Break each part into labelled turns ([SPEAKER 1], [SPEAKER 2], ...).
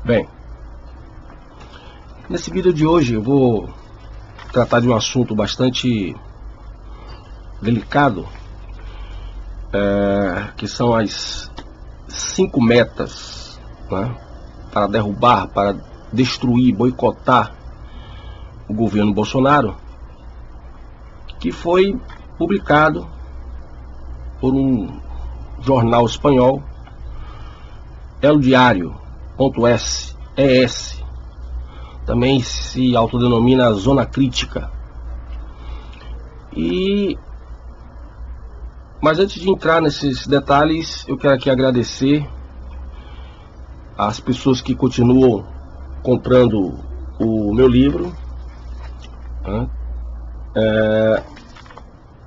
[SPEAKER 1] Bem, nesse vídeo de hoje eu vou tratar de um assunto bastante delicado, que são as 5 metas, né, para derrubar, para destruir, boicotar o governo Bolsonaro, que foi publicado por um jornal espanhol, El Diario.es, também se autodenomina Zona Crítica. Mas antes de entrar nesses detalhes, eu quero aqui agradecer às pessoas que continuam comprando o meu livro, né?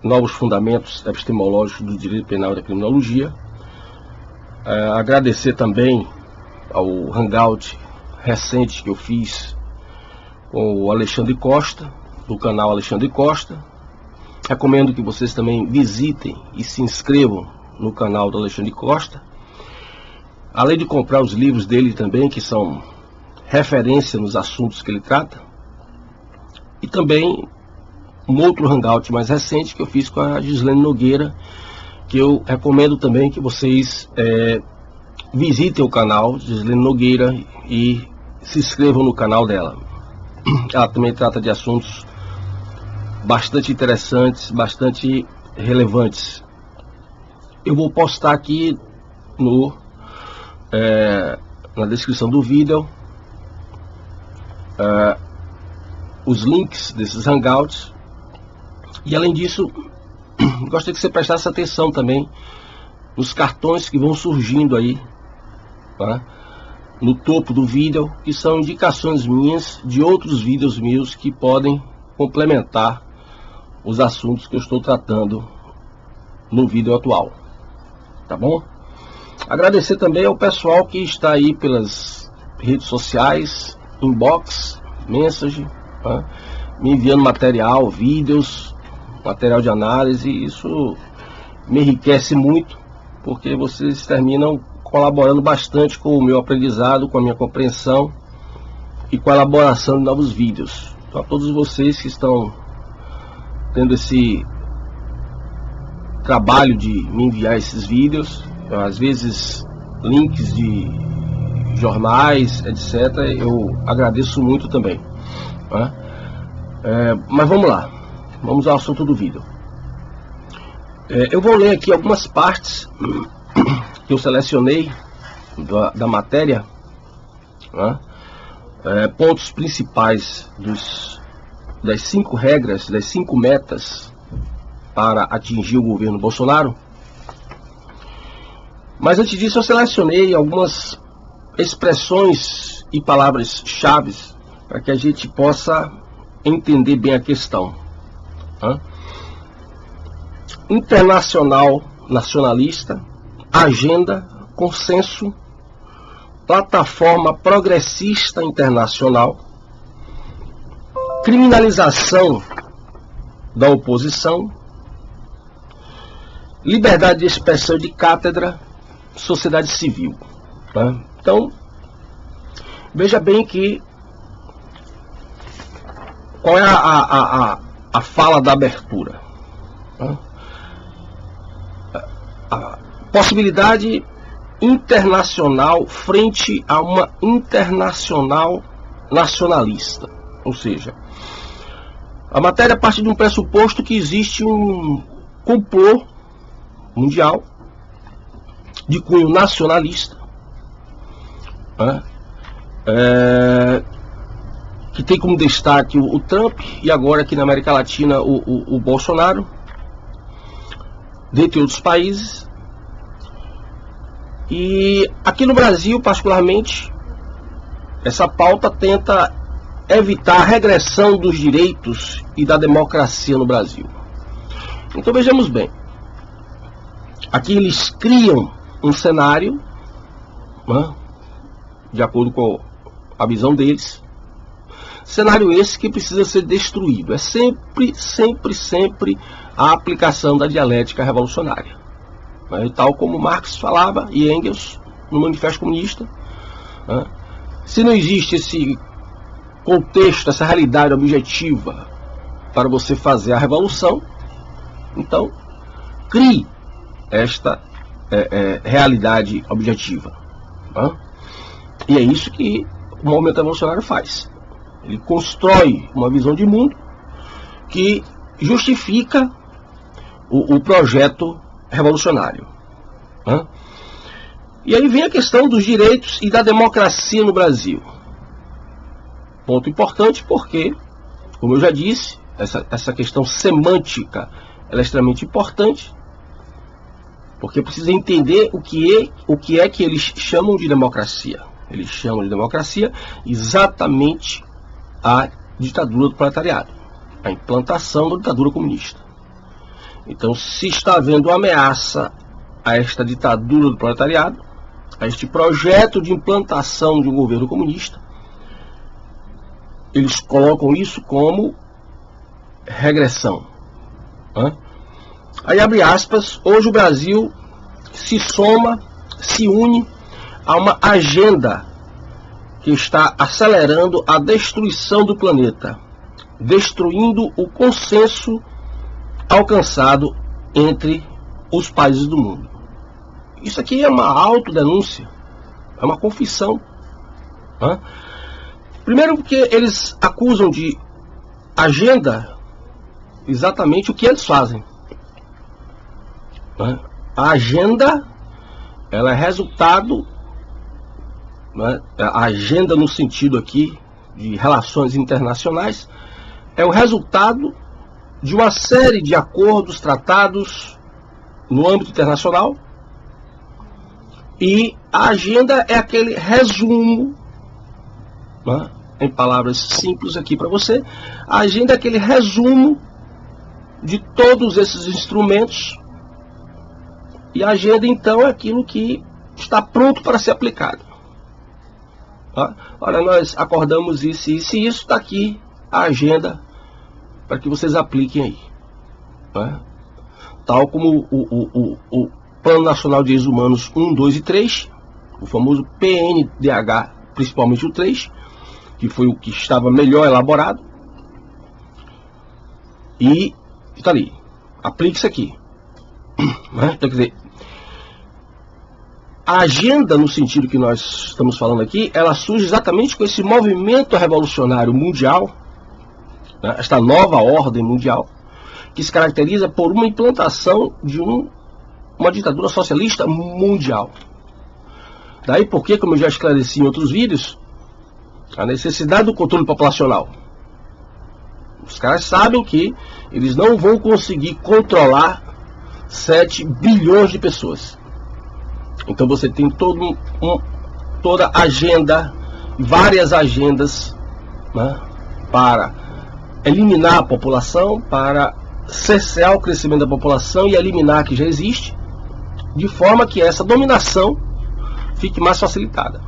[SPEAKER 1] Novos Fundamentos Epistemológicos do Direito Penal e da Criminologia. Agradecer também ao hangout recente que eu fiz com o Alexandre Costa, do canal Alexandre Costa. Recomendo que vocês também visitem e se inscrevam no canal do Alexandre Costa, além de comprar os livros dele também, que são referência nos assuntos que ele trata, e também um outro hangout mais recente que eu fiz com a Gislene Nogueira, que eu recomendo também que vocês visitem o canal Gislene Nogueira e se inscrevam no canal dela. Ela também trata de assuntos bastante interessantes, bastante relevantes. Eu vou postar aqui na descrição do vídeo os links desses hangouts. E além disso, gostaria que você prestasse atenção também nos cartões que vão surgindo aí, tá, no topo do vídeo, que são indicações minhas de outros vídeos meus que podem complementar os assuntos que eu estou tratando no vídeo atual, tá bom? Agradecer também ao pessoal que está aí pelas redes sociais, inbox, message, tá, me enviando material, vídeos, material de análise. Isso me enriquece muito, porque vocês terminam colaborando bastante com o meu aprendizado, com a minha compreensão e com a elaboração de novos vídeos. Então, a todos vocês que estão tendo esse trabalho de me enviar esses vídeos, às vezes links de jornais, etc., eu agradeço muito também, né? Mas vamos lá, vamos ao assunto do vídeo. Eu vou ler aqui algumas partes que eu selecionei da matéria, né? Pontos principais das 5 regras, das 5 metas para atingir o governo Bolsonaro. Mas antes disso, eu selecionei algumas expressões e palavras-chave para que a gente possa entender bem a questão, né? Internacional, nacionalista, agenda, consenso, plataforma progressista internacional, criminalização da oposição, liberdade de expressão de cátedra, sociedade civil, tá? Então, veja bem que qual é a fala da abertura, tá? A possibilidade internacional frente a uma internacional nacionalista. Ou seja, a matéria parte de um pressuposto que existe um complô mundial de cunho nacionalista, né? Que tem como destaque o Trump e agora aqui na América Latina o Bolsonaro, dentre outros países. E aqui no Brasil, particularmente, essa pauta tenta evitar a regressão dos direitos e da democracia no Brasil. Então vejamos bem, aqui eles criam um cenário, né, de acordo com a visão deles, cenário esse que precisa ser destruído. É sempre a aplicação da dialética revolucionária, né, tal como Marx falava e Engels no Manifesto Comunista, né, Se não existe esse contexto, essa realidade objetiva para você fazer a revolução, então crie esta realidade objetiva. Tá? E é isso que o movimento revolucionário faz. Ele constrói uma visão de mundo que justifica o projeto revolucionário. Tá? E aí vem a questão dos direitos e da democracia no Brasil. Ponto importante porque, como eu já disse, essa questão semântica ela é extremamente importante, porque precisa entender o que é que eles chamam de democracia. Eles chamam de democracia exatamente a ditadura do proletariado, a implantação da ditadura comunista. Então, se está havendo ameaça a esta ditadura do proletariado, a este projeto de implantação de um governo comunista, eles colocam isso como regressão. Aí abre aspas, hoje o Brasil se une a uma agenda que está acelerando a destruição do planeta, destruindo o consenso alcançado entre os países do mundo. Isso aqui é uma autodenúncia, é uma confissão. Primeiro porque eles acusam de agenda exatamente o que eles fazem. A agenda, ela é resultado, a agenda no sentido aqui de relações internacionais, é o resultado de uma série de acordos, tratados no âmbito internacional, e a agenda é aquele resumo, em palavras simples aqui para você, a agenda é aquele resumo de todos esses instrumentos, e a agenda então é aquilo que está pronto para ser aplicado. Olha, nós acordamos isso e isso, e isso está aqui a agenda para que vocês apliquem aí. Tal como o Plano Nacional de Direitos Humanos 1, 2 e 3, o famoso PNDH, principalmente o 3, que foi o que estava melhor elaborado, e está ali, aplique isso aqui. Então, quer dizer, a agenda, no sentido que nós estamos falando aqui, ela surge exatamente com esse movimento revolucionário mundial, esta nova ordem mundial, que se caracteriza por uma implantação de uma ditadura socialista mundial. Daí porque, como eu já esclareci em outros vídeos, a necessidade do controle populacional. Os caras sabem que eles não vão conseguir controlar 7 bilhões de pessoas. Então você tem toda agenda, várias agendas, para eliminar a população, para cercear o crescimento da população e eliminar a que já existe, de forma que essa dominação fique mais facilitada.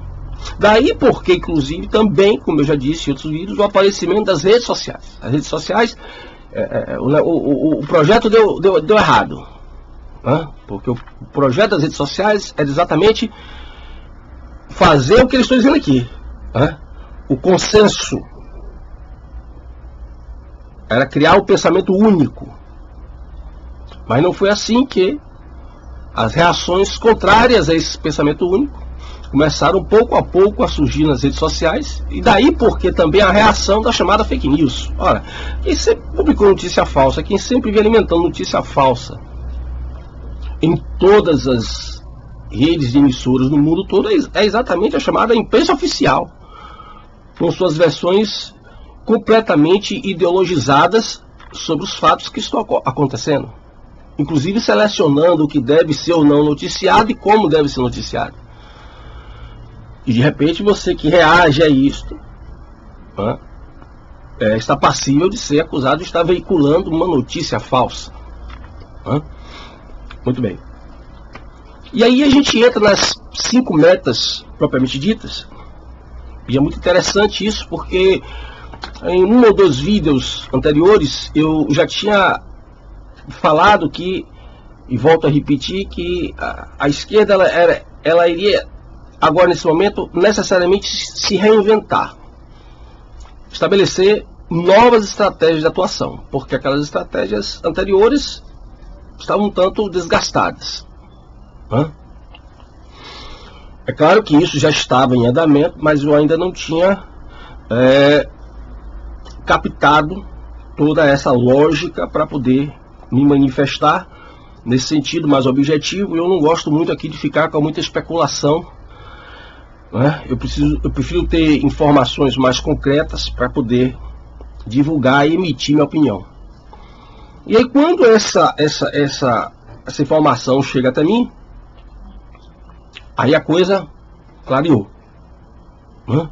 [SPEAKER 1] Daí porque, inclusive, também, como eu já disse em outros vídeos, o aparecimento das redes sociais. As redes sociais, o projeto deu errado. Porque o projeto das redes sociais é exatamente fazer o que eles estão dizendo aqui. O consenso era criar um pensamento único. Mas não foi assim que as reações contrárias a esse pensamento único começaram pouco a pouco a surgir nas redes sociais, e daí porque também a reação da chamada fake news. Ora, quem sempre publicou notícia falsa, quem sempre vem alimentando notícia falsa em todas as redes de emissoras no mundo todo é exatamente a chamada imprensa oficial, com suas versões completamente ideologizadas sobre os fatos que estão acontecendo, inclusive selecionando o que deve ser ou não noticiado e como deve ser noticiado. E de repente você que reage a isto está passível de ser acusado de estar veiculando uma notícia falsa. Muito bem. E aí a gente entra nas 5 metas propriamente ditas. E é muito interessante isso, porque em um ou 2 vídeos anteriores eu já tinha falado que, e volto a repetir, que a esquerda ela iria agora nesse momento, necessariamente se reinventar, estabelecer novas estratégias de atuação, porque aquelas estratégias anteriores estavam um tanto desgastadas. É claro que isso já estava em andamento, mas eu ainda não tinha captado toda essa lógica para poder me manifestar nesse sentido mais objetivo. Eu não gosto muito aqui de ficar com muita especulação, né? Eu prefiro ter informações mais concretas para poder divulgar e emitir minha opinião. E aí, quando essa informação chega até mim, aí a coisa clareou, né?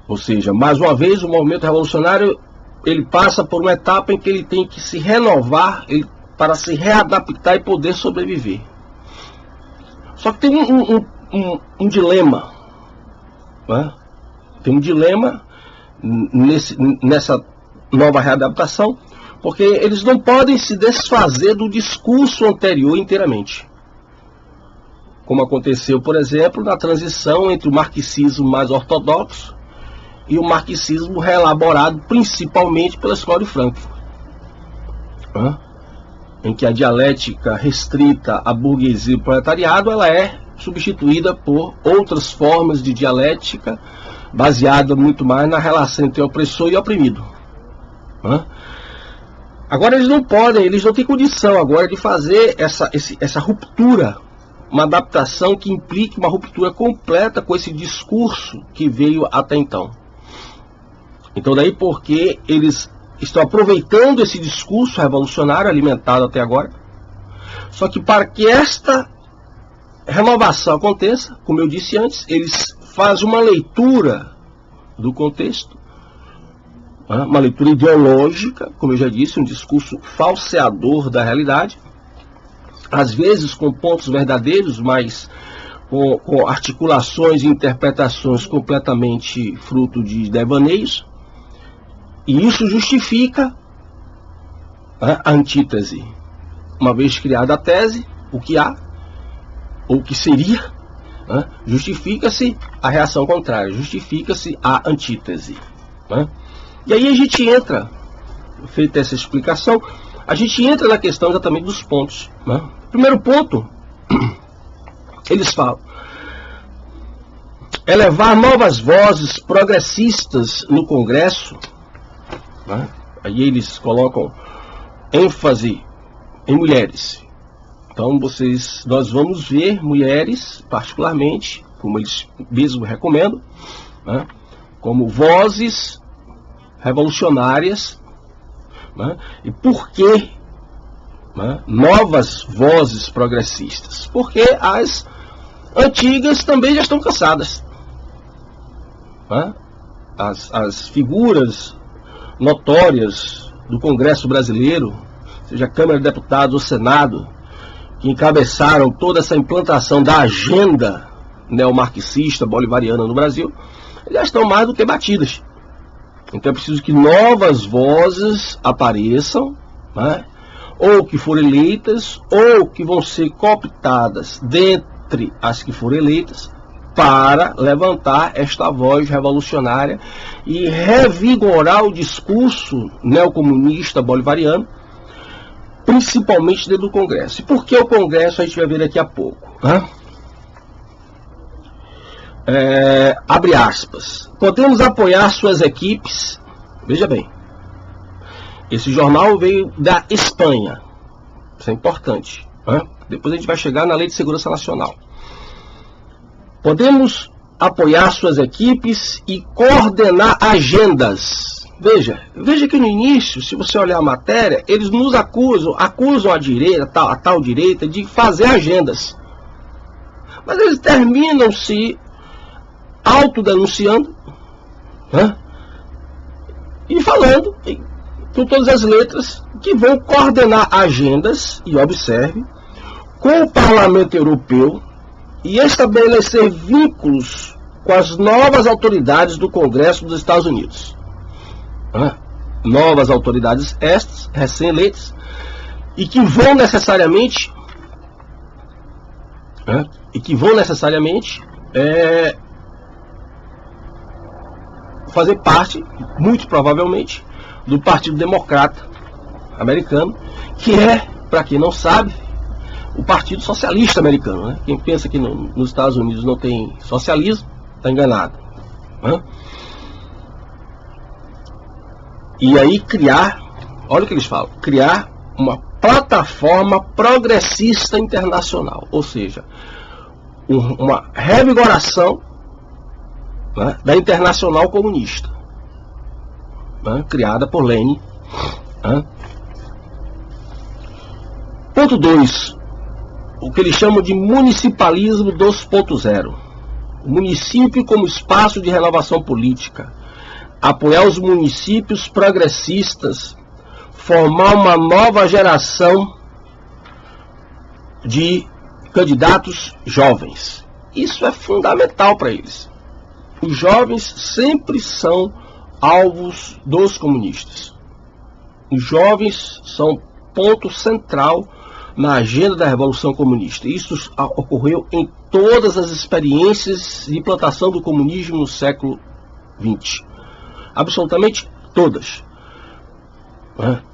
[SPEAKER 1] Ou seja, mais uma vez, o movimento revolucionário ele passa por uma etapa em que ele tem que se renovar para se readaptar e poder sobreviver. Só que tem um dilema, né? Tem um dilema nessa nova readaptação, porque eles não podem se desfazer do discurso anterior inteiramente, como aconteceu, por exemplo, na transição entre o marxismo mais ortodoxo e o marxismo reelaborado principalmente pela escola de Frankfurt, em que a dialética restrita à burguesia e ao proletariado ela é substituída por outras formas de dialética baseada muito mais na relação entre opressor e oprimido. Agora eles não têm condição agora de fazer essa ruptura, uma adaptação que implique uma ruptura completa com esse discurso que veio até então. Então daí porque eles estão aproveitando esse discurso revolucionário alimentado até agora, só que para que esta renovação aconteça, como eu disse antes, eles fazem uma leitura do contexto, uma leitura ideológica, como eu já disse, um discurso falseador da realidade, às vezes com pontos verdadeiros, mas com articulações e interpretações completamente fruto de devaneios, e isso justifica a antítese. Uma vez criada a tese, o que há, ou o que seria, justifica-se a reação contrária, justifica-se a antítese. E aí a gente entra, feita essa explicação, a gente entra na questão exatamente dos pontos. Primeiro ponto, eles falam: elevar novas vozes progressistas no Congresso. Aí eles colocam ênfase em mulheres. Então nós vamos ver mulheres, particularmente, como eles mesmos recomendam, como vozes revolucionárias. E por que novas vozes progressistas? Porque as antigas também já estão cansadas. As figuras notórias do Congresso brasileiro, seja a Câmara de Deputados ou Senado, que encabeçaram toda essa implantação da agenda neomarxista bolivariana no Brasil, já estão mais do que batidas. Então é preciso que novas vozes apareçam, ou que forem eleitas, ou que vão ser cooptadas dentre as que forem eleitas, para levantar esta voz revolucionária e revigorar o discurso neocomunista bolivariano, principalmente dentro do Congresso. E por que o Congresso a gente vai ver daqui a pouco. Abre aspas. Podemos apoiar suas equipes. Veja bem, esse jornal veio da Espanha. Isso é importante. Depois a gente vai chegar na Lei de Segurança Nacional. Podemos apoiar suas equipes e coordenar agendas. Veja que no início, se você olhar a matéria, eles nos acusam a direita, a tal direita, de fazer agendas. Mas eles terminam se autodenunciando, e falando com todas as letras que vão coordenar agendas, e observe, com o Parlamento Europeu, e estabelecer vínculos com as novas autoridades do Congresso dos Estados Unidos. Novas autoridades estas, recém-eleitas, e que vão necessariamente né, e que vão necessariamente fazer parte, muito provavelmente, do Partido Democrata americano, que é, para quem não sabe, o Partido Socialista americano, né? Quem pensa que nos Estados Unidos não tem socialismo, está enganado, né? E aí olha o que eles falam, criar uma plataforma progressista internacional, ou seja, uma revigoração, né, da Internacional Comunista, né, criada por Lenin, né. Ponto 2, o que eles chamam de municipalismo 2.0. O município como espaço de renovação política, apoiar os municípios progressistas, formar uma nova geração de candidatos jovens. Isso é fundamental para eles. Os jovens sempre são alvos dos comunistas. Os jovens são ponto central na agenda da Revolução Comunista. Isso ocorreu em todas as experiências de implantação do comunismo no século XX. Absolutamente todas.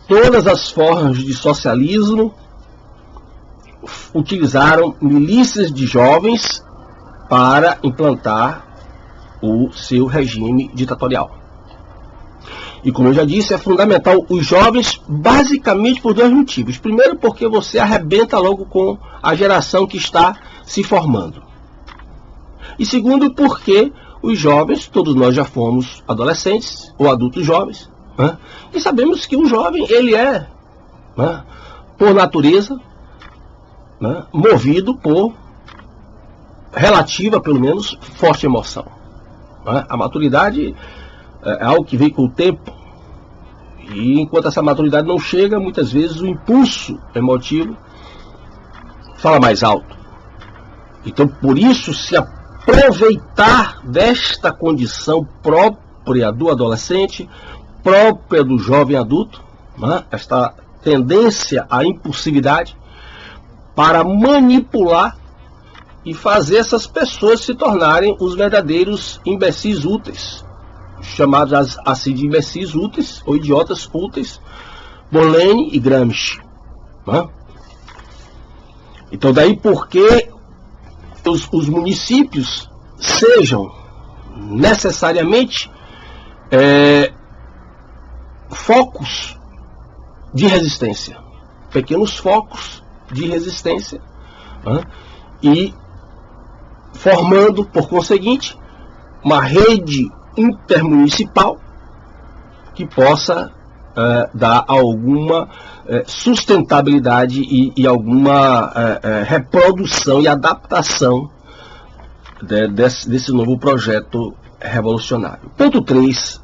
[SPEAKER 1] Todas as formas de socialismo utilizaram milícias de jovens para implantar o seu regime ditatorial. E como eu já disse, é fundamental os jovens basicamente por dois motivos. Primeiro, porque você arrebenta logo com a geração que está se formando. E segundo, porque os jovens, todos nós já fomos adolescentes ou adultos jovens, né? E sabemos que o jovem, ele é, né, por natureza, né, movido por relativa, pelo menos, forte emoção. Né? A maturidade é algo que vem com o tempo, e enquanto essa maturidade não chega, muitas vezes o impulso emotivo fala mais alto. Então, por isso, se aproveitar desta condição própria do adolescente, própria do jovem adulto, né? Esta tendência à impulsividade, para manipular e fazer essas pessoas se tornarem os verdadeiros imbecis úteis, chamados assim de imbecis úteis ou idiotas úteis, por Lenin e Gramsci, né? Então daí porque os municípios sejam necessariamente focos de resistência, pequenos focos de resistência, né? E formando, por conseguinte, uma rede intermunicipal que possa dar alguma sustentabilidade e alguma reprodução e adaptação desse novo projeto revolucionário. Ponto 3.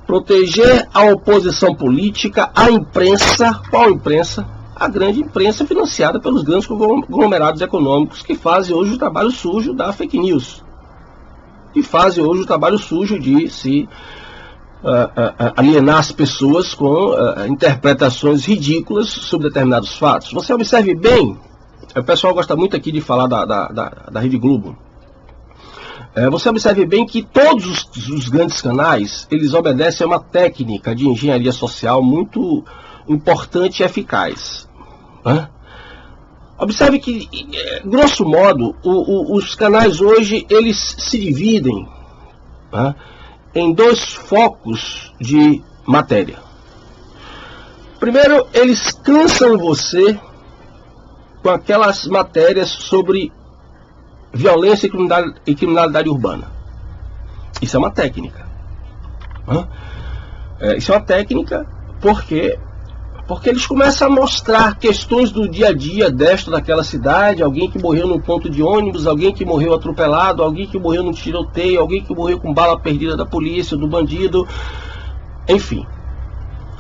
[SPEAKER 1] Proteger a oposição política, a imprensa. Qual imprensa? A grande imprensa financiada pelos grandes conglomerados econômicos que fazem hoje o trabalho sujo da fake news. E fazem hoje o trabalho sujo de se alienar as pessoas com interpretações ridículas sobre determinados fatos. Você observe bem, o pessoal gosta muito aqui de falar da Rede Globo. Você observe bem que todos os grandes canais, eles obedecem a uma técnica de engenharia social muito importante e eficaz, né? Observe que, grosso modo, os canais hoje, eles se dividem, né, em dois focos de matéria. Primeiro, eles cansam você com aquelas matérias sobre violência e criminalidade urbana. Isso é uma técnica, né? Isso é uma técnica porque eles começam a mostrar questões do dia a dia desta daquela cidade, alguém que morreu num ponto de ônibus, alguém que morreu atropelado, alguém que morreu num tiroteio, alguém que morreu com bala perdida da polícia, do bandido, enfim.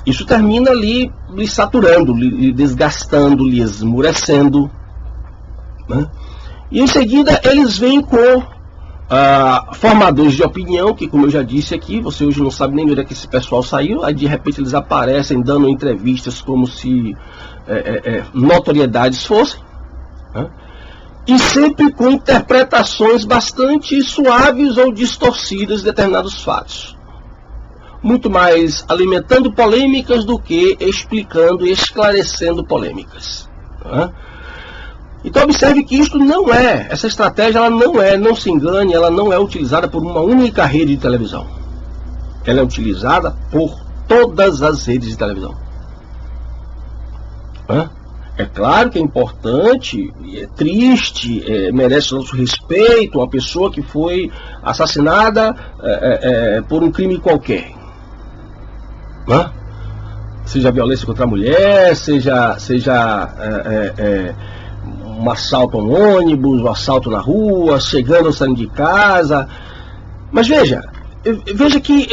[SPEAKER 1] Isso termina lhe saturando, lhe desgastando, lhe esmurecendo, né? E em seguida eles vêm com formadores de opinião, que, como eu já disse aqui, você hoje não sabe nem onde é que esse pessoal saiu, aí de repente eles aparecem dando entrevistas como se notoriedades fossem, né? e sempre com interpretações bastante suaves ou distorcidas de determinados fatos. Muito mais alimentando polêmicas do que explicando e esclarecendo polêmicas. Então observe que isto não é, essa estratégia ela não se engane, ela não é utilizada por uma única rede de televisão. Ela é utilizada por todas as redes de televisão. É claro que é importante, é triste, merece nosso respeito, uma pessoa que foi assassinada por um crime qualquer. Seja violência contra a mulher, seja um assalto a um ônibus, um assalto na rua, chegando ou saindo de casa. Mas veja que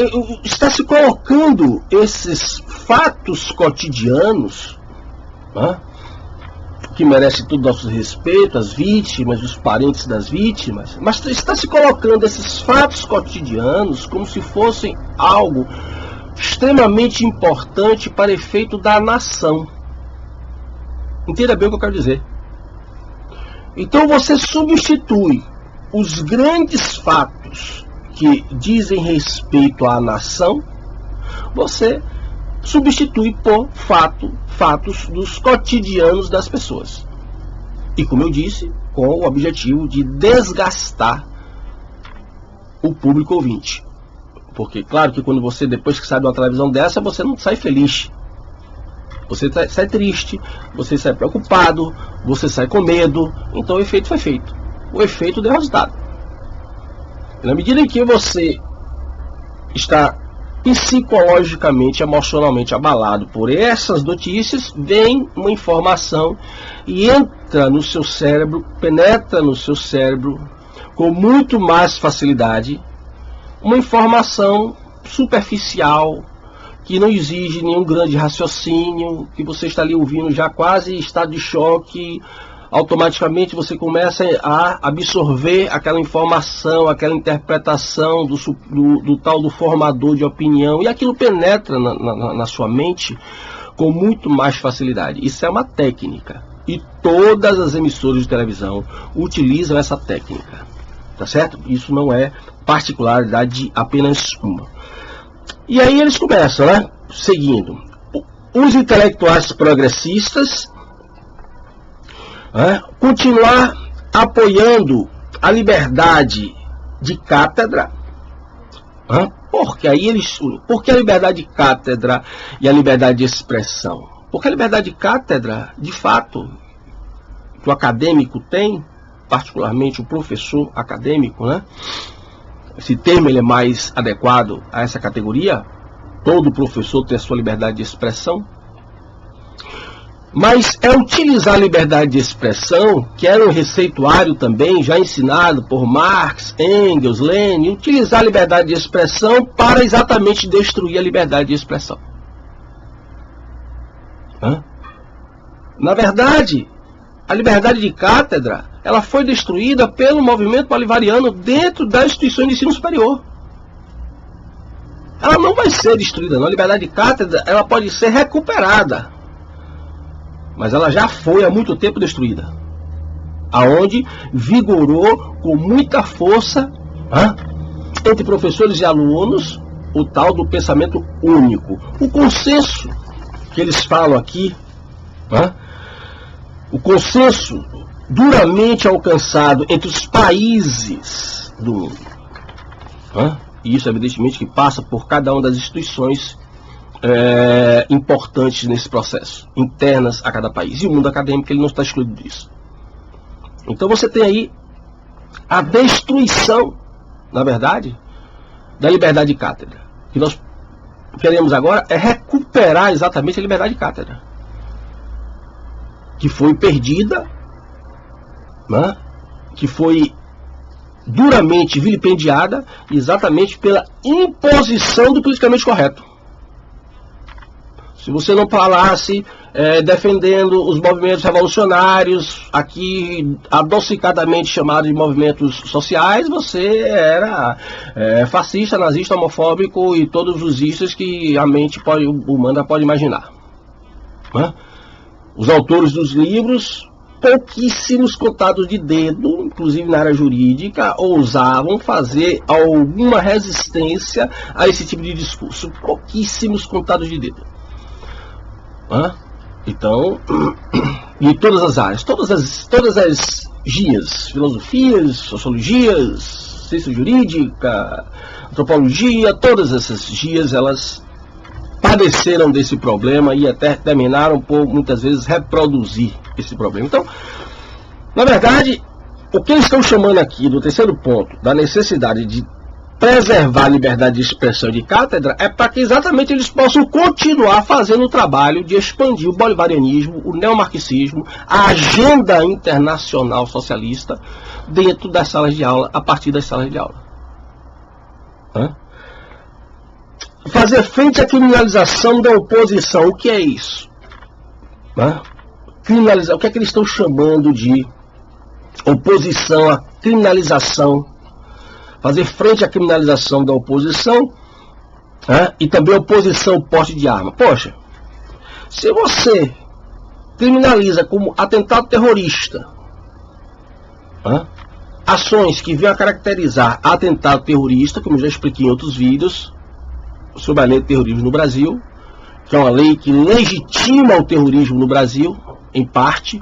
[SPEAKER 1] está se colocando esses fatos cotidianos, que merece todo o nosso respeito, as vítimas, os parentes das vítimas, mas está se colocando esses fatos cotidianos como se fossem algo extremamente importante para efeito da nação. Entenda bem o que eu quero dizer. Então você substitui os grandes fatos que dizem respeito à nação, você substitui por fatos dos cotidianos das pessoas. E como eu disse, com o objetivo de desgastar o público ouvinte. Porque claro que quando você, depois que sai de uma televisão dessa, você não sai feliz. Você sai triste, você sai preocupado, você sai com medo. Então o efeito foi feito. O efeito deu resultado. Na medida em que você está psicologicamente, emocionalmente abalado por essas notícias, vem uma informação e entra no seu cérebro, penetra no seu cérebro com muito mais facilidade, uma informação superficial, que não exige nenhum grande raciocínio, que você está ali ouvindo já quase em estado de choque. Automaticamente você começa a absorver aquela informação, aquela interpretação do tal do formador de opinião, e aquilo penetra na sua mente com muito mais facilidade. Isso é uma técnica, e todas as emissoras de televisão utilizam essa técnica, tá certo? Isso não é particularidade de apenas uma. E aí eles começam, seguindo. Os intelectuais progressistas continuar apoiando a liberdade de cátedra, porque aí eles unem. Por que a liberdade de cátedra e a liberdade de expressão? Porque a liberdade de cátedra, de fato, que o acadêmico tem, particularmente o professor acadêmico, esse termo ele é mais adequado a essa categoria. Todo professor tem a sua liberdade de expressão. Mas é utilizar a liberdade de expressão, que era um receituário também, já ensinado por Marx, Engels, Lenin, utilizar a liberdade de expressão para exatamente destruir a liberdade de expressão. Na verdade, a liberdade de cátedra, ela foi destruída pelo movimento bolivariano dentro da instituição de ensino superior. Ela não vai ser destruída, não. A liberdade de cátedra, ela pode ser recuperada. Mas ela já foi há muito tempo destruída. Aonde vigorou com muita força entre professores e alunos o tal do pensamento único. O consenso que eles falam aqui, o consenso duramente alcançado entre os países do mundo. E isso evidentemente que passa por cada uma das instituições importantes nesse processo, internas a cada país. E o mundo acadêmico ele não está excluído disso. Então você tem aí a destruição, na verdade, da liberdade de cátedra. O que nós queremos agora é recuperar exatamente a liberdade de cátedra, que foi perdida, que foi duramente vilipendiada exatamente pela imposição do politicamente correto. Se você não falasse defendendo os movimentos revolucionários, aqui adocicadamente chamados de movimentos sociais, você era fascista, nazista, homofóbico e todos os istas que a mente humana pode imaginar. Os autores dos livros pouquíssimos contados de dedo, inclusive na área jurídica, ousavam fazer alguma resistência a esse tipo de discurso. Pouquíssimos contados de dedo. Então, em todas as áreas, todas as GIAs, filosofias, sociologias, ciência jurídica, antropologia, todas essas GIAs, elas padeceram desse problema e até terminaram por, muitas vezes, reproduzir esse problema. Então, na verdade, o que eles estão chamando aqui, do terceiro ponto, da necessidade de preservar a liberdade de expressão de cátedra, é para que exatamente eles possam continuar fazendo o trabalho de expandir o bolivarianismo, o neomarxismo, a agenda internacional socialista dentro das salas de aula, a partir das salas de aula. Fazer frente à criminalização da oposição. O que é isso? Criminalizar. O que é que eles estão chamando de oposição à criminalização? Fazer frente à criminalização da oposição, e também oposição ao porte de arma. Poxa, se você criminaliza como atentado terrorista ações que venham a caracterizar atentado terrorista, como eu já expliquei em outros vídeos, sobre a lei de terrorismo no Brasil, que é uma lei que legitima o terrorismo no Brasil, em parte,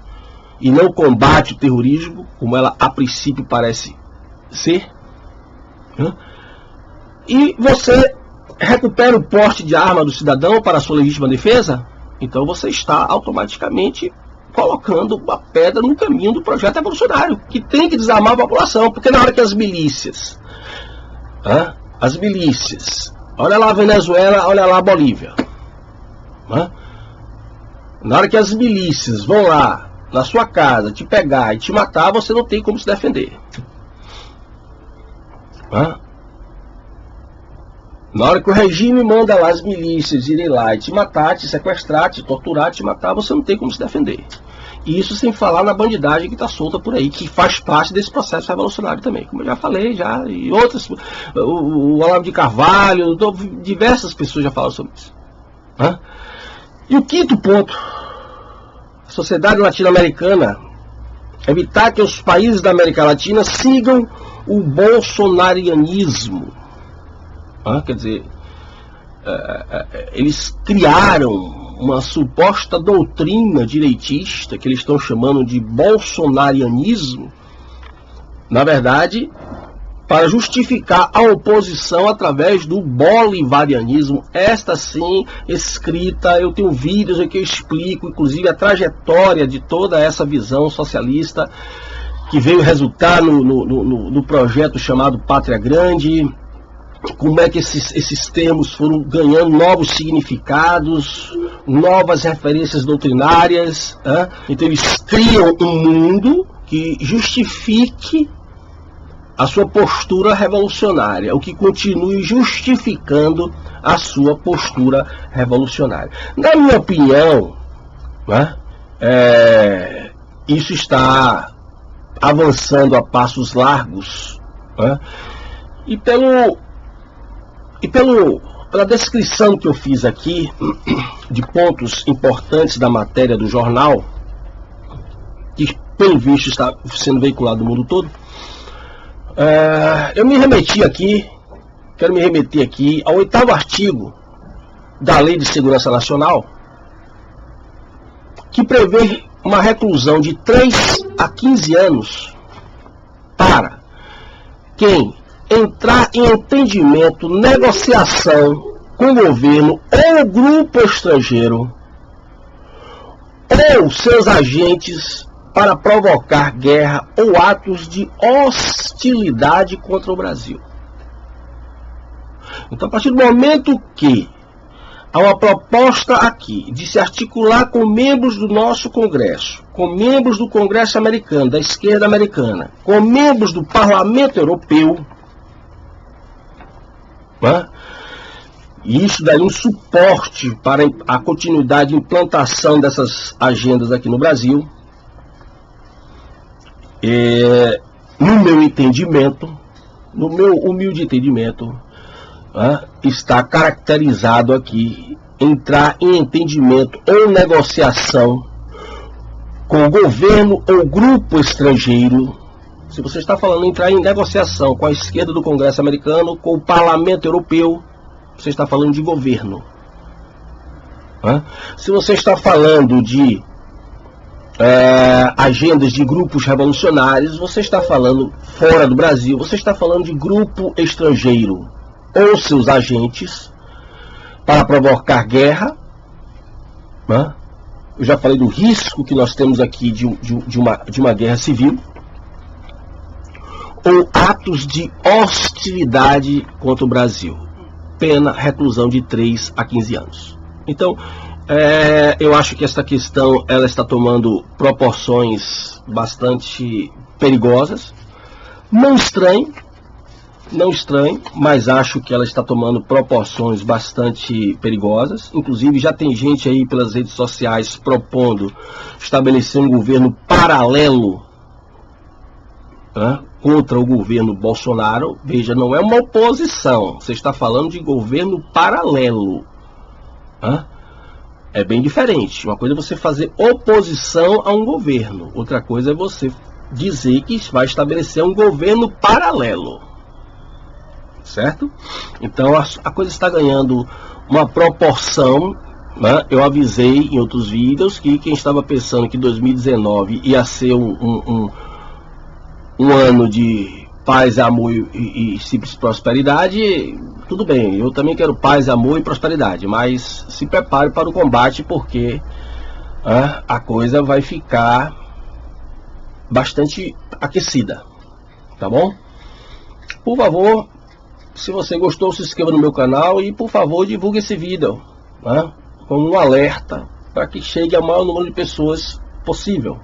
[SPEAKER 1] e não combate o terrorismo, como ela a princípio parece ser, e você recupera o porte de arma do cidadão para a sua legítima defesa, então você está automaticamente colocando uma pedra no caminho do projeto revolucionário, que tem que desarmar a população, porque na hora que as milícias, olha lá a Venezuela, olha lá a Bolívia, na hora que as milícias vão lá na sua casa te pegar e te matar, você não tem como se defender. Na hora que o regime manda lá as milícias irem lá e te matar, te sequestrar, te torturar, te matar, você não tem como se defender. E isso sem falar na bandidagem que está solta por aí, que faz parte desse processo revolucionário também, como eu já falei, e outras, o Olavo de Carvalho, diversas pessoas já falaram sobre isso. E o quinto ponto, a sociedade latino-americana, evitar que os países da América Latina sigam o bolsonarianismo. Quer dizer, eles criaram uma suposta doutrina direitista que eles estão chamando de bolsonarianismo, na verdade, para justificar a oposição através do bolivarianismo. Esta sim, escrita, eu tenho vídeos em que eu explico, inclusive, a trajetória de toda essa visão socialista que veio resultar no projeto chamado Pátria Grande, como é que esses termos foram ganhando novos significados, novas referências doutrinárias. Então eles criam um mundo que justifique a sua postura revolucionária, o que continue justificando a sua postura revolucionária. Na minha opinião, isso está avançando a passos largos, e pela descrição que eu fiz aqui, de pontos importantes da matéria do jornal, que pelo visto está sendo veiculado no mundo todo, eu quero me remeter aqui ao 8º artigo da Lei de Segurança Nacional, que prevê uma reclusão de 3 a 15 anos para quem entrar em entendimento, negociação com o governo ou grupo estrangeiro ou seus agentes para provocar guerra ou atos de hostilidade contra o Brasil. Então, a partir do momento que há uma proposta aqui de se articular com membros do nosso Congresso, com membros do Congresso americano, da esquerda americana, com membros do Parlamento Europeu, e isso daí um suporte para a continuidade e implantação dessas agendas aqui no Brasil, no meu entendimento, no meu humilde entendimento, está caracterizado aqui entrar em entendimento ou negociação com o governo ou grupo estrangeiro, se você está falando em entrar em negociação com a esquerda do Congresso americano, com o Parlamento Europeu, você está falando de governo. Se você está falando de agendas de grupos revolucionários, você está falando fora do Brasil, você está falando de grupo estrangeiro ou seus agentes para provocar guerra. Eu já falei do risco que nós temos aqui de uma guerra civil, ou atos de hostilidade contra o Brasil. Pena reclusão de 3 a 15 anos. Então, eu acho que essa questão ela está tomando proporções bastante perigosas. Não estranho, mas acho que ela está tomando proporções bastante perigosas. Inclusive, já tem gente aí pelas redes sociais propondo estabelecer um governo paralelo contra o governo Bolsonaro. Veja, não é uma oposição, você está falando de governo paralelo. É bem diferente. Uma coisa é você fazer oposição a um governo, outra coisa é você dizer que vai estabelecer um governo paralelo. Certo? Então a coisa está ganhando uma proporção. Eu avisei em outros vídeos que quem estava pensando que 2019 ia ser um ano de paz, amor e simples prosperidade. Tudo bem, eu também quero paz, amor e prosperidade, mas se prepare para o combate, porque a coisa vai ficar bastante aquecida, tá bom? Por favor, se você gostou, se inscreva no meu canal e, por favor, divulgue esse vídeo, como um alerta para que chegue ao maior número de pessoas possível,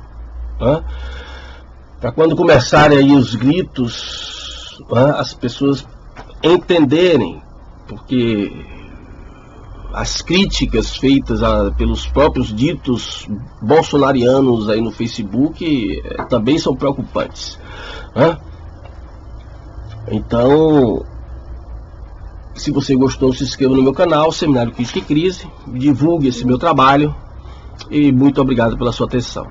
[SPEAKER 1] para quando começarem aí os gritos, as pessoas entenderem, porque as críticas feitas pelos próprios ditos bolsonarianos aí no Facebook também são preocupantes. Então, se você gostou, se inscreva no meu canal, Seminário Crítica e Crise, divulgue esse meu trabalho e muito obrigado pela sua atenção.